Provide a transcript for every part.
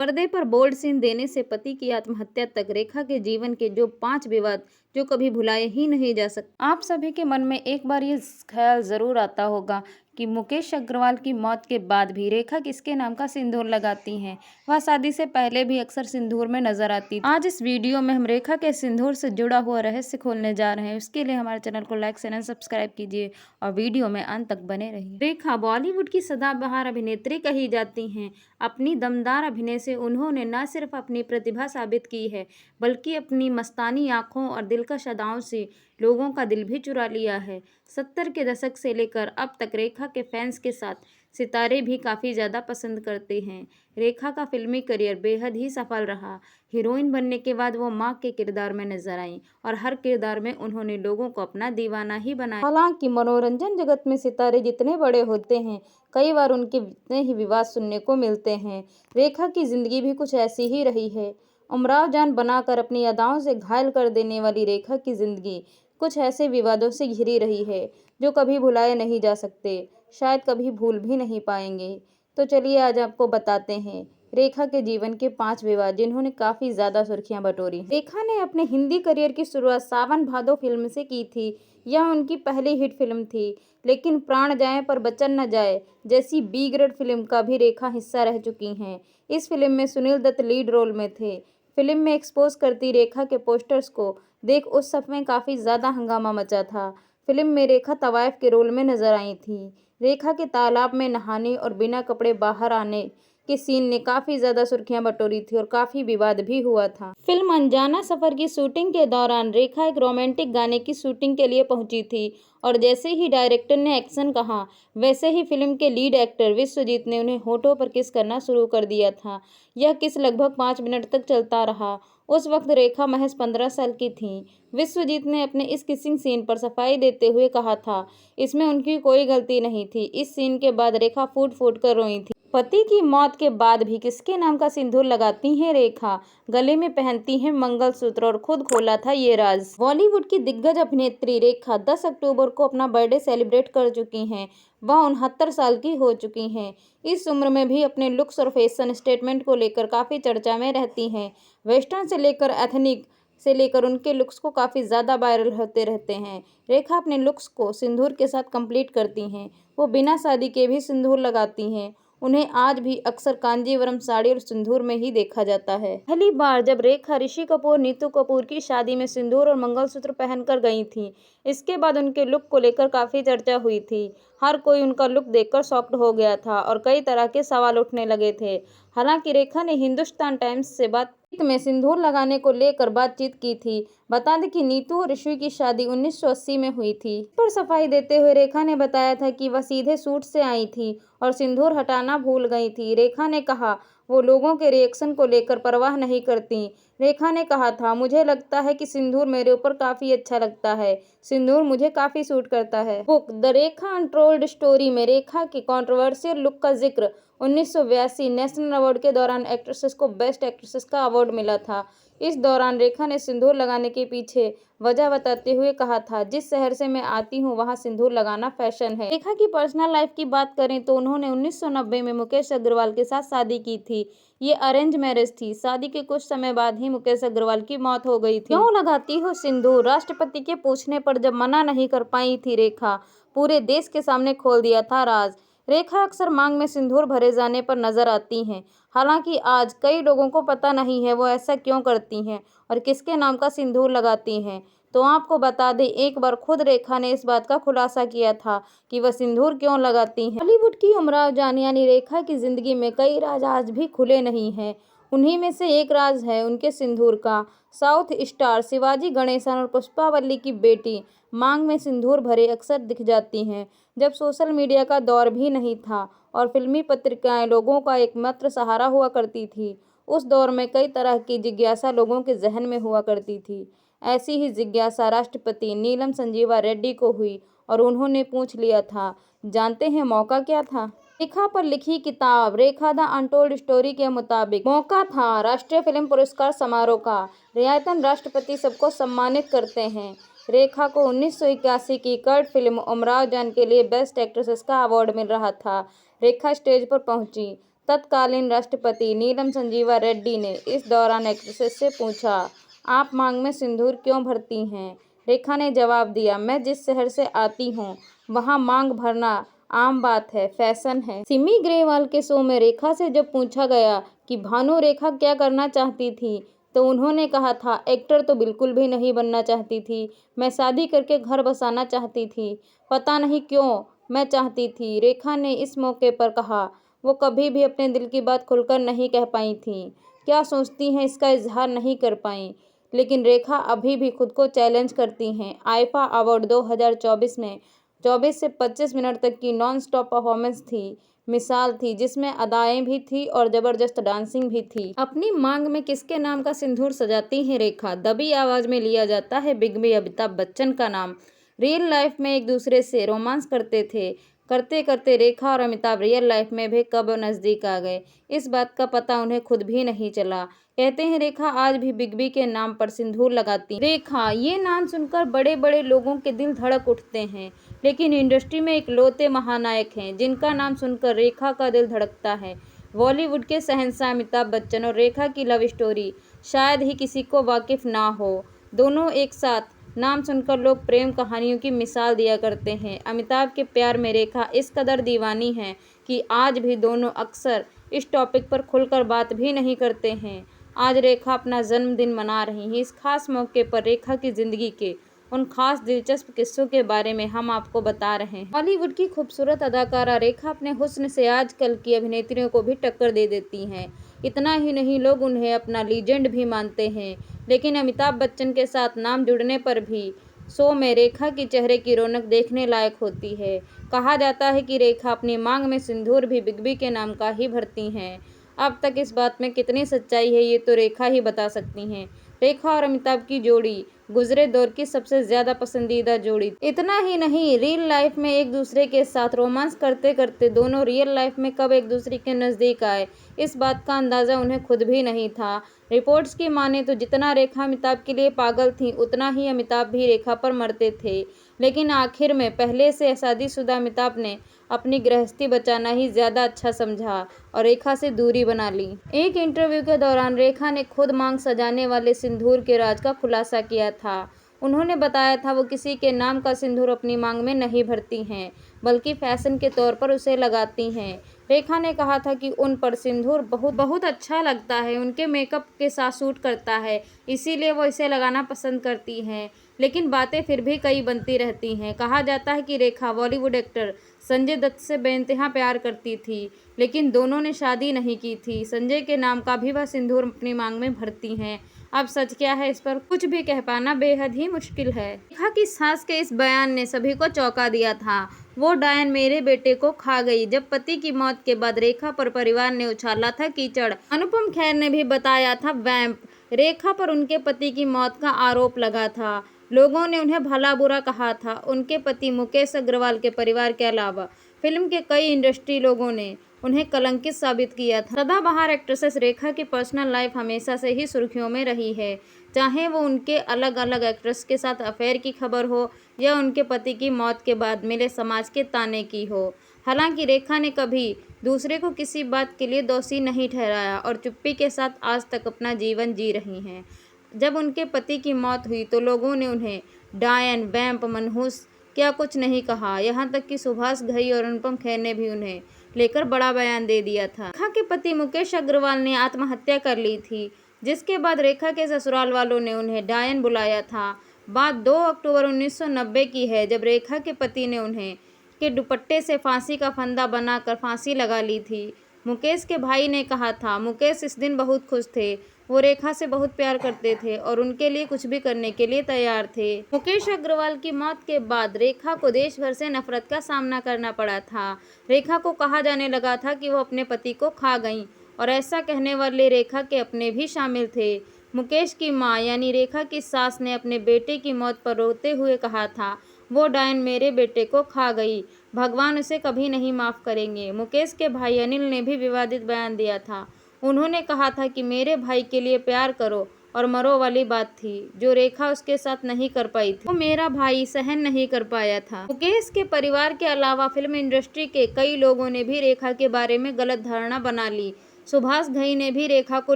पर्दे पर bold scene देने से पति की आत्महत्या तक, रेखा के जीवन के जो 5 विवाद जो कभी भुलाए ही नहीं जा सकते। आप सभी के मन में एक बार ये ख्याल जरूर आता होगा कि मुकेश अग्रवाल की मौत के बाद भी रेखा किसके नाम का सिंदूर लगाती हैं। वह शादी से पहले भी अक्सर सिंदूर में नजर आती थी। आज इस वीडियो में हम रेखा के सिंदूर से जुड़ा हुआ रहस्य खोलने जा रहे हैं। उसके लिए हमारे चैनल को लाइक शेयर सब्सक्राइब कीजिए और वीडियो में अंत तक बने रहिए। रेखा बॉलीवुड की सदाबहार अभिनेत्री कही जाती हैं। अपनी दमदार अभिनय से उन्होंने न सिर्फ अपनी प्रतिभा साबित की है, बल्कि अपनी मस्तानी आंखों और दिलकश अदाओं से लोगों का दिल भी चुरा लिया है। 70 के दशक से लेकर अब तक रेखा के फैंस के साथ सितारे भी काफ़ी ज़्यादा पसंद करते हैं। रेखा का फिल्मी करियर बेहद ही सफल रहा। हीरोइन बनने के बाद वो मां के किरदार में नजर आईं और हर किरदार में उन्होंने लोगों को अपना दीवाना ही बनाया। हालांकि मनोरंजन जगत में सितारे जितने बड़े होते हैं, कई बार उनके इतने ही विवाद सुनने को मिलते हैं। रेखा की जिंदगी भी कुछ ऐसी ही रही है। उमराव जान बनाकर अपनी अदाओं से घायल कर देने वाली रेखा की जिंदगी कुछ ऐसे विवादों से घिरी रही है जो कभी भुलाए नहीं जा सकते, शायद कभी भूल भी नहीं पाएंगे। तो चलिए आज आपको बताते हैं रेखा के जीवन के 5 विवाद जिन्होंने काफी ज्यादा सुर्खियां बटोरी। रेखा ने अपने हिंदी करियर की शुरुआत सावन भादो फिल्म से की थी। यह उनकी पहली हिट फिल्म थी, लेकिन प्राण जाए पर बचन न जाए जैसी बी ग्रेड फिल्म का भी रेखा हिस्सा रह चुकी हैं। इस फिल्म में सुनील दत्त लीड रोल में थे। फिल्म में एक्सपोज करती रेखा के पोस्टर्स को देख उस समय काफी ज्यादा हंगामा मचा था। फिल्म में रेखा तवाइफ के रोल में नजर आई थी। रेखा के तालाब में नहाने और बिना कपड़े बाहर आने के सीन ने काफी ज्यादा सुर्खियां बटोरी थी और काफी विवाद भी हुआ था। फिल्म अनजाना सफर की शूटिंग के दौरान रेखा एक रोमांटिक गाने की शूटिंग के लिए पहुंची थी और जैसे ही डायरेक्टर ने एक्शन कहा, वैसे ही फिल्म के लीड एक्टर विश्वजीत ने उन्हें होठों पर किस करना शुरू कर दिया था। यह किस लगभग 5 मिनट तक चलता रहा। उस वक्त रेखा महज 15 साल की थी। विश्वजीत ने अपने इस किसिंग सीन पर सफाई देते हुए कहा था, इसमें उनकी कोई गलती नहीं थी। इस सीन के बाद रेखा फूट फूट कर रोई थी। पति की मौत के बाद भी किसके नाम का सिंदूर लगाती हैं रेखा? गले में पहनती हैं मंगलसूत्र और खुद खोला था ये राज। बॉलीवुड की दिग्गज अभिनेत्री रेखा 10 अक्टूबर को अपना बर्थडे सेलिब्रेट कर चुकी हैं। वह 69 साल की हो चुकी हैं। इस उम्र में भी अपने लुक्स और फैशन स्टेटमेंट को लेकर काफ़ी चर्चा में रहती हैं। वेस्टर्न से लेकर एथनिक से लेकर उनके लुक्स को काफ़ी ज़्यादा वायरल होते रहते हैं। रेखा अपने लुक्स को सिंदूर के साथ कंप्लीट करती हैं। वो बिना शादी के भी सिंदूर लगाती हैं। उन्हें आज भी अक्सर कांजीवरम साड़ी और सिंदूर में ही देखा जाता है। पहली बार जब रेखा ऋषि कपूर नीतू कपूर की शादी में सिंदूर और मंगलसूत्र पहनकर गई थी, इसके बाद उनके लुक को लेकर काफ़ी चर्चा हुई थी। हर कोई उनका लुक देखकर शॉक्ड हो गया था और कई तरह के सवाल उठने लगे थे। हालांकि रेखा ने हिंदुस्तान टाइम्स से बातचीत में सिंदूर लगाने को लेकर बातचीत की थी। बता दें कि नीतू और ऋषि की शादी 1980 में हुई थी। इस पर सफाई देते हुए रेखा ने बताया था कि वह सीधे सूट से आई थी और सिंदूर हटाना भूल गई थी। रेखा ने कहा, वो लोगों के रिएक्शन को लेकर परवाह नहीं करती। रेखा ने कहा था, मुझे लगता है कि सिंदूर मेरे ऊपर काफ़ी अच्छा लगता है। सिंदूर मुझे काफ़ी सूट करता है। Book the Rekha untold story में रेखा के कंट्रोवर्शियल लुक का जिक्र 1982 नेशनल अवार्ड के दौरान एक्ट्रेसेस को बेस्ट एक्ट्रेसेस का अवार्ड मिला था। इस दौरान रेखा ने सिंदूर लगाने के पीछे वजह बताते हुए कहा था, जिस शहर से मैं आती हूँ वहाँ सिंदूर लगाना फैशन है। रेखा की पर्सनल लाइफ की बात करें तो उन्होंने 1990 में मुकेश अग्रवाल के साथ शादी की थी। ये अरेंज मैरिज थी। शादी के कुछ समय बाद ही मुकेश अग्रवाल की मौत हो गई थी। क्यों लगाती हो सिंदूर? राष्ट्रपति के पूछने पर जब मना नहीं कर पाई थी रेखा, पूरे देश के सामने खोल दिया था राज। रेखा अक्सर मांग में सिंदूर भरे जाने पर नजर आती हैं। हालांकि आज कई लोगों को पता नहीं है वो ऐसा क्यों करती हैं और किसके नाम का सिंदूर लगाती हैं। तो आपको बता दें, एक बार खुद रेखा ने इस बात का खुलासा किया था कि वह सिंदूर क्यों लगाती हैं। बॉलीवुड की उमराव जान यानी रेखा की जिंदगी में कई राज आज भी खुले नहीं हैं। उन्हीं में से एक राज है उनके सिंदूर का। साउथ स्टार शिवाजी गणेशन और पुष्पावल्ली की बेटी मांग में सिंदूर भरे अक्सर दिख जाती हैं। जब सोशल मीडिया का दौर भी नहीं था और फिल्मी पत्रिकाएं लोगों का एकमात्र सहारा हुआ करती थी, उस दौर में कई तरह की जिज्ञासा लोगों के जहन में हुआ करती थी। ऐसी ही जिज्ञासा राष्ट्रपति नीलम संजीवा रेड्डी को हुई और उन्होंने पूछ लिया था। जानते हैं मौका क्या था? रेखा पर लिखी किताब रेखा द अनटोल्ड स्टोरी के मुताबिक मौका था राष्ट्रीय फिल्म पुरस्कार समारोह का। रियायतन राष्ट्रपति सबको सम्मानित करते हैं। रेखा को 1981 की कल्ट फिल्म उमराव जान के लिए बेस्ट एक्ट्रेसेस का अवार्ड मिल रहा था। रेखा स्टेज पर पहुंची, तत्कालीन राष्ट्रपति नीलम संजीवा रेड्डी ने इस दौरान एक्ट्रेस से पूछा, आप मांग में सिंदूर क्यों भरती हैं? रेखा ने जवाब दिया, मैं जिस शहर से आती हूँ वहाँ मांग भरना आम बात है, फैशन है। सिमी ग्रेवाल के शो में रेखा से जब पूछा गया कि भानु रेखा क्या करना चाहती थी, तो उन्होंने कहा था, एक्टर तो बिल्कुल भी नहीं बनना चाहती थी, मैं शादी करके घर बसाना चाहती थी। पता नहीं क्यों मैं चाहती थी। रेखा ने इस मौके पर कहा, वो कभी भी अपने दिल की बात खुलकर नहीं कह पाई थीं। क्या सोचती हैं इसका इजहार नहीं कर पाईं। लेकिन रेखा अभी भी खुद को चैलेंज करती हैं। आईफा अवार्ड 2024 में 24 से 25 मिनट तक की नॉन स्टॉप परफॉर्मेंस थी, मिसाल थी, जिसमें अदाएं भी थी और जबरदस्त डांसिंग भी थी। अपनी मांग में किसके नाम का सिंदूर सजाती हैं रेखा? दबी आवाज में लिया जाता है बिग बी अमिताभ बच्चन का नाम। रियल लाइफ में एक दूसरे से रोमांस करते थे। करते करते रेखा और अमिताभ रियल लाइफ में भी कब नजदीक आ गए, इस बात का पता उन्हें खुद भी नहीं चला। कहते हैं रेखा आज भी बिग बी के नाम पर सिंदूर लगाती। रेखा, ये नाम सुनकर बड़े बड़े लोगों के दिल धड़क उठते हैं, लेकिन इंडस्ट्री में इकलौते महानायक हैं जिनका नाम सुनकर रेखा का दिल धड़कता है। बॉलीवुड के शहंशाह अमिताभ बच्चन और रेखा की लव स्टोरी शायद ही किसी को वाकिफ ना हो। दोनों एक साथ नाम सुनकर लोग प्रेम कहानियों की मिसाल दिया करते हैं। अमिताभ के प्यार में रेखा इस कदर दीवानी है कि आज भी दोनों अक्सर इस टॉपिक पर खुलकर बात भी नहीं करते हैं। आज रेखा अपना जन्मदिन मना रही हैं। इस खास मौके पर रेखा की जिंदगी के उन खास दिलचस्प किस्सों के बारे में हम आपको बता रहे हैं। बॉलीवुड की खूबसूरत अदाकारा रेखा अपने हुस्न से आजकल की अभिनेत्रियों को भी टक्कर दे देती हैं। इतना ही नहीं, लोग उन्हें अपना लीजेंड भी मानते हैं। लेकिन अमिताभ बच्चन के साथ नाम जुड़ने पर भी शो में रेखा की चेहरे की रौनक देखने लायक होती है। कहा जाता है कि रेखा अपनी मांग में सिंदूर भी बिग बी के नाम का ही भरती हैं। अब तक इस बात में कितनी सच्चाई है ये तो रेखा ही बता सकती हैं। रेखा और अमिताभ की जोड़ी गुजरे दौर की सबसे ज्यादा पसंदीदा जोड़ी। इतना ही नहीं, रियल लाइफ में एक दूसरे के साथ रोमांस करते करते दोनों रियल लाइफ में कब एक दूसरे के नजदीक आए, इस बात का अंदाजा उन्हें खुद भी नहीं था। रिपोर्ट्स की माने तो जितना रेखा अमिताभ के लिए पागल थी, उतना ही अमिताभ भी रेखा पर मरते थे। लेकिन आखिर में पहले से शादीशुदा अमिताभ ने अपनी गृहस्थी बचाना ही ज्यादा अच्छा समझा और रेखा से दूरी बना ली। एक इंटरव्यू के दौरान रेखा ने खुद मांग सजाने वाले सिंदूर के राज का खुलासा किया था। उन्होंने बताया था वो किसी के नाम का सिंदूर अपनी मांग में नहीं भरती हैं, बल्कि फैशन के तौर पर उसे लगाती हैं। रेखा ने कहा था कि उन पर सिंदूर बहुत बहुत अच्छा लगता है, उनके मेकअप के साथ सूट करता है, इसीलिए वो इसे लगाना पसंद करती हैं। लेकिन बातें फिर भी कई बनती रहती हैं। कहा जाता है कि रेखा बॉलीवुड एक्टर संजय दत्त से बेइंतहा प्यार करती थी, लेकिन दोनों ने शादी नहीं की थी। संजय के नाम का भी वह सिंदूर अपनी मांग में भरती हैं। अब सच क्या है, इस पर कुछ भी कह पाना बेहद ही मुश्किल है। रेखा की सास के इस बयान ने सभी को चौंका दिया था। वो डायन मेरे बेटे को खा गई। जब पति की मौत के बाद रेखा पर परिवार ने उछाला था कीचड़। अनुपम खेर ने भी बताया था वैम्प। रेखा पर उनके पति की मौत का आरोप लगा था। लोगों ने उन्हें भला बुरा कहा था। उनके पति मुकेश अग्रवाल के परिवार के अलावा फिल्म के कई इंडस्ट्री लोगों ने उन्हें कलंकित साबित किया था। सदाबहार एक्ट्रेसेस रेखा की पर्सनल लाइफ हमेशा से ही सुर्खियों में रही है, चाहे वो उनके अलग अलग एक्ट्रेस के साथ अफेयर की खबर हो या उनके पति की मौत के बाद मिले समाज के ताने की हो। हालांकि रेखा ने कभी दूसरे को किसी बात के लिए दोषी नहीं ठहराया और चुप्पी के साथ आज तक अपना जीवन जी रही हैं। जब उनके पति की मौत हुई तो लोगों ने उन्हें डायन, वैम्प, मनहूस क्या कुछ नहीं कहा। यहाँ तक कि सुभाष घई और अनुपम खेर ने भी उन्हें लेकर बड़ा बयान दे दिया था। रेखा के पति मुकेश अग्रवाल ने आत्महत्या कर ली थी, जिसके बाद रेखा के ससुराल वालों ने उन्हें डायन बुलाया था। बात 2 अक्टूबर 1990 की है, जब रेखा के पति ने उन्हें के दुपट्टे से फांसी का फंदा बनाकर फांसी लगा ली थी। मुकेश के भाई ने कहा था, मुकेश इस दिन बहुत खुश थे। वो रेखा से बहुत प्यार करते थे और उनके लिए कुछ भी करने के लिए तैयार थे। मुकेश अग्रवाल की मौत के बाद रेखा को देश भर से नफरत का सामना करना पड़ा था। रेखा को कहा जाने लगा था कि वो अपने पति को खा गईं और ऐसा कहने वाले रेखा के अपने भी शामिल थे। मुकेश की मां यानी रेखा की सास ने अपने बेटे की मौत पर रोते हुए कहा था, वो डायन मेरे बेटे को खा गई, भगवान उसे कभी नहीं माफ़ करेंगे। मुकेश के भाई अनिल ने भी विवादित बयान दिया था। उन्होंने कहा था कि मेरे भाई के लिए प्यार करो और मरो वाली बात थी जो रेखा उसके साथ नहीं कर पाई थी। वो मेरा भाई सहन नहीं कर पाया था। मुकेश के परिवार के अलावा फिल्म इंडस्ट्री के कई लोगों ने भी रेखा के बारे में गलत धारणा बना ली। सुभाष घई ने भी रेखा को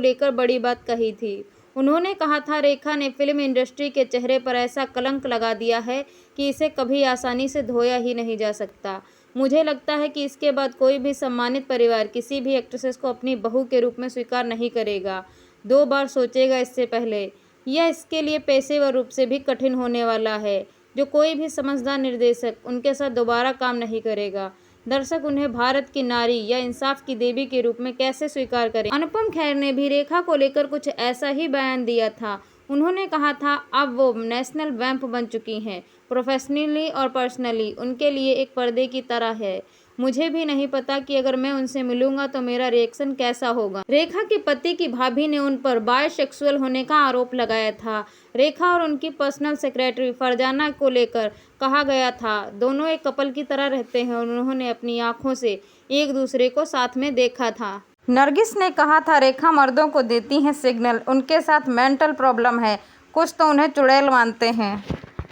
लेकर बड़ी बात कही थी। उन्होंने कहा था, रेखा ने फिल्म इंडस्ट्री के चेहरे पर ऐसा कलंक लगा दिया है कि इसे कभी आसानी से धोया ही नहीं जा सकता। मुझे लगता है कि इसके बाद कोई भी सम्मानित परिवार किसी भी एक्ट्रेसेस को अपनी बहू के रूप में स्वीकार नहीं करेगा, 2 बार सोचेगा इससे पहले। यह इसके लिए पेशेवर रूप से भी कठिन होने वाला है, जो कोई भी समझदार निर्देशक उनके साथ दोबारा काम नहीं करेगा। दर्शक उन्हें भारत की नारी या इंसाफ की देवी के रूप में कैसे स्वीकार करें। अनुपम खेर ने भी रेखा को लेकर कुछ ऐसा ही बयान दिया था। उन्होंने कहा था, अब वो नेशनल वैम्प बन चुकी हैं, प्रोफेशनली और पर्सनली उनके लिए एक पर्दे की तरह है। मुझे भी नहीं पता कि अगर मैं उनसे मिलूंगा तो मेरा रिएक्शन कैसा होगा। रेखा के पति की भाभी ने उन पर बायसेक्सुअल होने का आरोप लगाया था। रेखा और उनकी पर्सनल सेक्रेटरी फरजाना को लेकर कहा गया था, दोनों एक कपल की तरह रहते हैं और उन्होंने अपनी आंखों से एक दूसरे को साथ में देखा था। नरगिस ने कहा था, रेखा मर्दों को देती हैं सिग्नल, उनके साथ मेंटल प्रॉब्लम है, कुछ तो उन्हें चुड़ैल मानते हैं।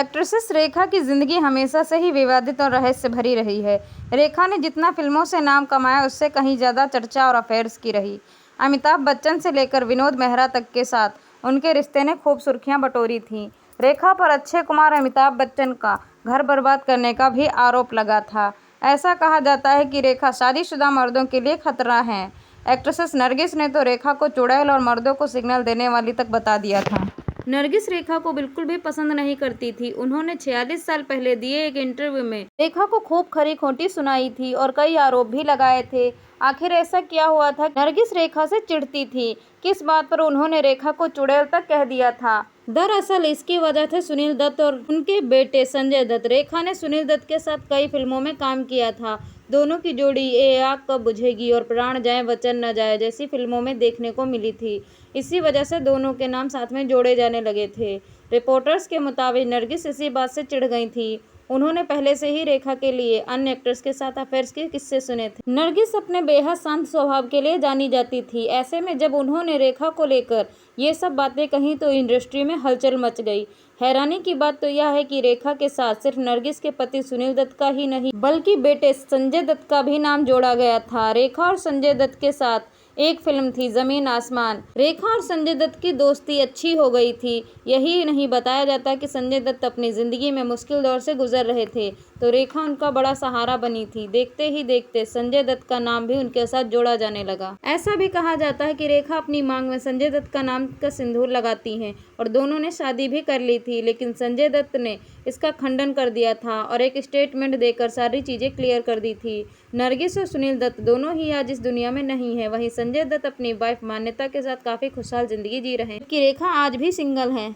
एक्ट्रेसेस रेखा की जिंदगी हमेशा से ही विवादित और रहस्य भरी रही है। रेखा ने जितना फिल्मों से नाम कमाया उससे कहीं ज़्यादा चर्चा और अफेयर्स की रही। अमिताभ बच्चन से लेकर विनोद मेहरा तक के साथ उनके रिश्ते ने खूब सुर्खियां बटोरी थीं। रेखा पर अक्षय कुमार और अमिताभ बच्चन का घर बर्बाद करने का भी आरोप लगा था। ऐसा कहा जाता है कि रेखा शादीशुदा मर्दों के लिए खतरा हैं। एक्ट्रेसेस नरगिस ने तो रेखा को चुड़ैल और मर्दों को सिग्नल देने वाली तक बता दिया था। नरगिस रेखा को बिल्कुल भी पसंद नहीं करती थी। उन्होंने 46 साल पहले दिए एक इंटरव्यू में रेखा को खूब खरी खोटी सुनाई थी और कई आरोप भी लगाए थे। आखिर ऐसा क्या हुआ था? नरगिस रेखा से चिढ़ती थी, किस बात पर उन्होंने रेखा को चुड़ैल तक कह दिया था? दरअसल इसकी वजह थे सुनील दत्त और उनके बेटे संजय दत्त। रेखा ने सुनील दत्त के साथ कई फिल्मों में काम किया था। दोनों की जोड़ी ये आग कब बुझेगी और प्राण जाए वचन न जाए जैसी फिल्मों में देखने को मिली थी। इसी वजह से दोनों के नाम साथ में जोड़े जाने लगे थे। रिपोर्टर्स के मुताबिक नरगिस इसी बात से चिढ़ गई थी। उन्होंने पहले से ही रेखा के लिए अन्य एक्टर्स के साथ अफेयर्स के किस्से सुने थे। नरगिस अपने बेहद शांत स्वभाव के लिए जानी जाती थी। ऐसे में जब उन्होंने रेखा को लेकर ये सब बातें कहीं तो इंडस्ट्री में हलचल मच गई। हैरानी की बात तो यह है कि रेखा के साथ सिर्फ नरगिस के पति सुनील दत्त का ही नहीं बल्कि बेटे संजय दत्त का भी नाम जोड़ा गया था। रेखा और संजय दत्त के साथ एक फिल्म थी जमीन आसमान। रेखा और संजय दत्त की दोस्ती अच्छी हो गई थी। यही नहीं बताया जाता कि संजय दत्त अपनी जिंदगी में मुश्किल दौर से गुजर रहे थे तो रेखा उनका बड़ा सहारा बनी थी। देखते ही देखते संजय दत्त का नाम भी उनके साथ जोड़ा जाने लगा। ऐसा भी कहा जाता है कि रेखा अपनी मांग में संजय दत्त का नाम का सिंदूर लगाती हैं और दोनों ने शादी भी कर ली थी, लेकिन संजय दत्त ने इसका खंडन कर दिया था और एक स्टेटमेंट देकर सारी चीजें क्लियर कर दी थी। नरगिस और सुनील दत्त दोनों ही आज इस दुनिया में नहीं है। वहीं संजय दत्त अपनी वाइफ मान्यता के साथ काफी खुशहाल जिंदगी जी रहे हैं, कि रेखा आज भी सिंगल हैं।